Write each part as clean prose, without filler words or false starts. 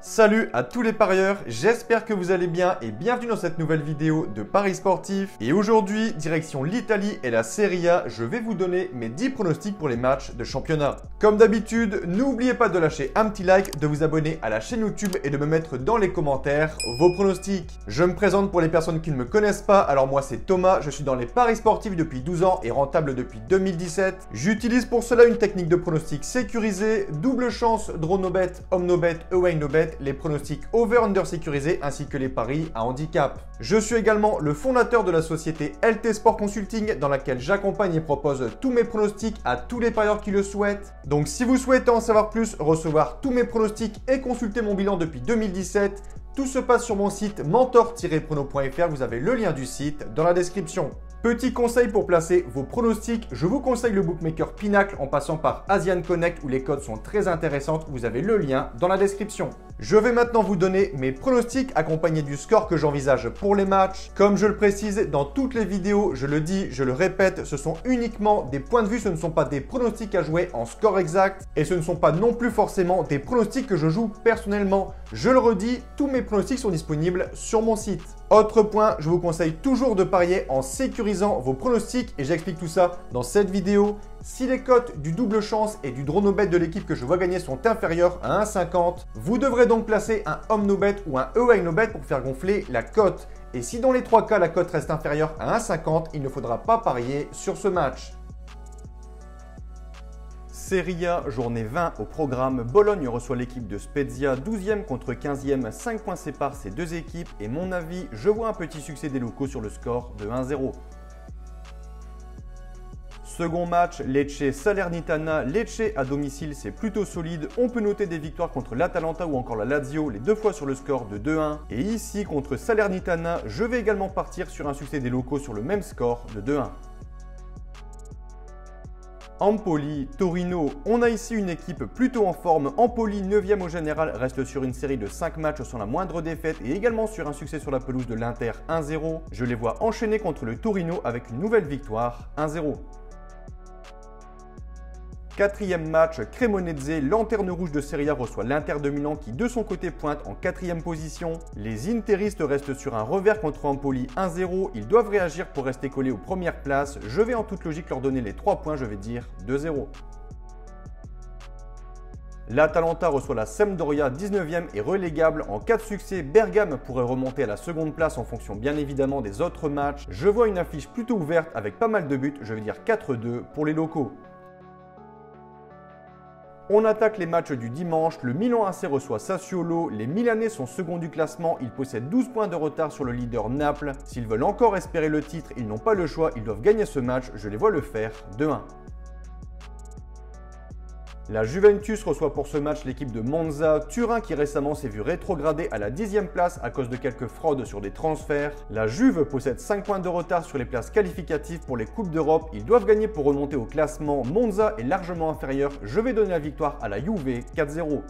Salut à tous les parieurs, j'espère que vous allez bien et bienvenue dans cette nouvelle vidéo de Paris Sportif. Et aujourd'hui, direction l'Italie et la Serie A, je vais vous donner mes 10 pronostics pour les matchs de championnat. Comme d'habitude, n'oubliez pas de lâcher un petit like, de vous abonner à la chaîne YouTube et de me mettre dans les commentaires vos pronostics. Je me présente pour les personnes qui ne me connaissent pas, alors moi c'est Thomas, je suis dans les Paris Sportifs depuis 12 ans et rentable depuis 2017. J'utilise pour cela une technique de pronostic sécurisée, double chance, draw no bet, home no bet, away no bet, les pronostics over-under sécurisés ainsi que les paris à handicap. Je suis également le fondateur de la société LT Sport Consulting dans laquelle j'accompagne et propose tous mes pronostics à tous les parieurs qui le souhaitent. Donc si vous souhaitez en savoir plus, recevoir tous mes pronostics et consulter mon bilan depuis 2017, tout se passe sur mon site mentor-prono.fr, vous avez le lien du site dans la description. Petit conseil pour placer vos pronostics, je vous conseille le bookmaker Pinacle en passant par Asian Connect où les codes sont très intéressantes, vous avez le lien dans la description. Je vais maintenant vous donner mes pronostics accompagnés du score que j'envisage pour les matchs. Comme je le précise dans toutes les vidéos, je le dis, je le répète, ce sont uniquement des points de vue, ce ne sont pas des pronostics à jouer en score exact et ce ne sont pas non plus forcément des pronostics que je joue personnellement. Je le redis, tous mes pronostics sont disponibles sur mon site. Autre point, je vous conseille toujours de parier en sécurisant vos pronostics et j'explique tout ça dans cette vidéo. Si les cotes du double chance et du draw no bet de l'équipe que je vois gagner sont inférieures à 1,50, vous devrez donc placer un home no bet ou un away no bet pour faire gonfler la cote. Et si dans les trois cas la cote reste inférieure à 1,50, il ne faudra pas parier sur ce match. Serie A, journée 20 au programme. Bologne reçoit l'équipe de Spezia, 12e contre 15e, 5 points séparent ces deux équipes et mon avis, je vois un petit succès des locaux sur le score de 1-0. Second match, Lecce-Salernitana. Lecce à domicile, c'est plutôt solide. On peut noter des victoires contre l'Atalanta ou encore la Lazio, les deux fois sur le score de 2-1. Et ici, contre Salernitana, je vais également partir sur un succès des locaux sur le même score de 2-1. Empoli, Torino, on a ici une équipe plutôt en forme. Empoli, 9e au général, reste sur une série de 5 matchs sans la moindre défaite et également sur un succès sur la pelouse de l'Inter 1-0. Je les vois enchaîner contre le Torino avec une nouvelle victoire 1-0. Quatrième match, Cremonese, lanterne rouge de Serie A reçoit l'Inter de Milan qui de son côté pointe en 4e position. Les interistes restent sur un revers contre Empoli 1-0, ils doivent réagir pour rester collés aux premières places. Je vais en toute logique leur donner les 3 points, je vais dire 2-0. L'Atalanta reçoit la Sampdoria, 19e et relégable. En cas de succès, Bergame pourrait remonter à la seconde place en fonction bien évidemment des autres matchs. Je vois une affiche plutôt ouverte avec pas mal de buts, je vais dire 4-2 pour les locaux. On attaque les matchs du dimanche, le Milan AC reçoit Sassuolo, les Milanais sont second du classement, ils possèdent 12 points de retard sur le leader Naples. S'ils veulent encore espérer le titre, ils n'ont pas le choix, ils doivent gagner ce match, je les vois le faire 2-1. La Juventus reçoit pour ce match l'équipe de Monza, Turin qui récemment s'est vu rétrogradé à la 10e place à cause de quelques fraudes sur des transferts. La Juve possède 5 points de retard sur les places qualificatives pour les Coupes d'Europe, ils doivent gagner pour remonter au classement. Monza est largement inférieur, je vais donner la victoire à la Juve 4-0.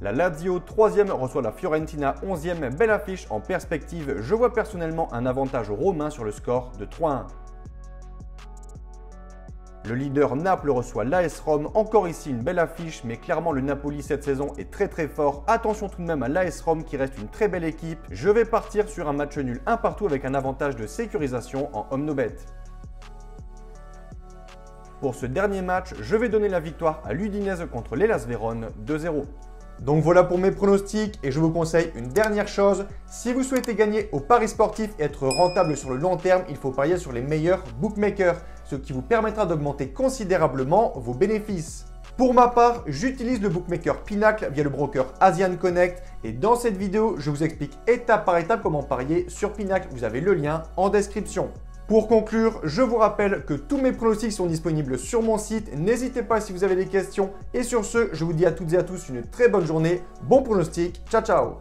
La Lazio, 3e, reçoit la Fiorentina, 11e, belle affiche en perspective, je vois personnellement un avantage romain sur le score de 3-1. Le leader Naples reçoit l'AS Rome, encore ici une belle affiche, mais clairement le Napoli cette saison est très fort. Attention tout de même à l'AS Rome qui reste une très belle équipe. Je vais partir sur un match nul 1 partout avec un avantage de sécurisation en home no bet. Pour ce dernier match, je vais donner la victoire à l'Udinese contre l'Hellas Vérone 2-0. Donc voilà pour mes pronostics et je vous conseille une dernière chose. Si vous souhaitez gagner au Paris sportif et être rentable sur le long terme, il faut parier sur les meilleurs bookmakers, ce qui vous permettra d'augmenter considérablement vos bénéfices. Pour ma part, j'utilise le bookmaker Pinacle via le broker Asian Connect et dans cette vidéo, je vous explique étape par étape comment parier sur Pinacle. Vous avez le lien en description. Pour conclure, je vous rappelle que tous mes pronostics sont disponibles sur mon site. N'hésitez pas si vous avez des questions. Et sur ce, je vous dis à toutes et à tous une très bonne journée. Bon pronostic. Ciao, ciao.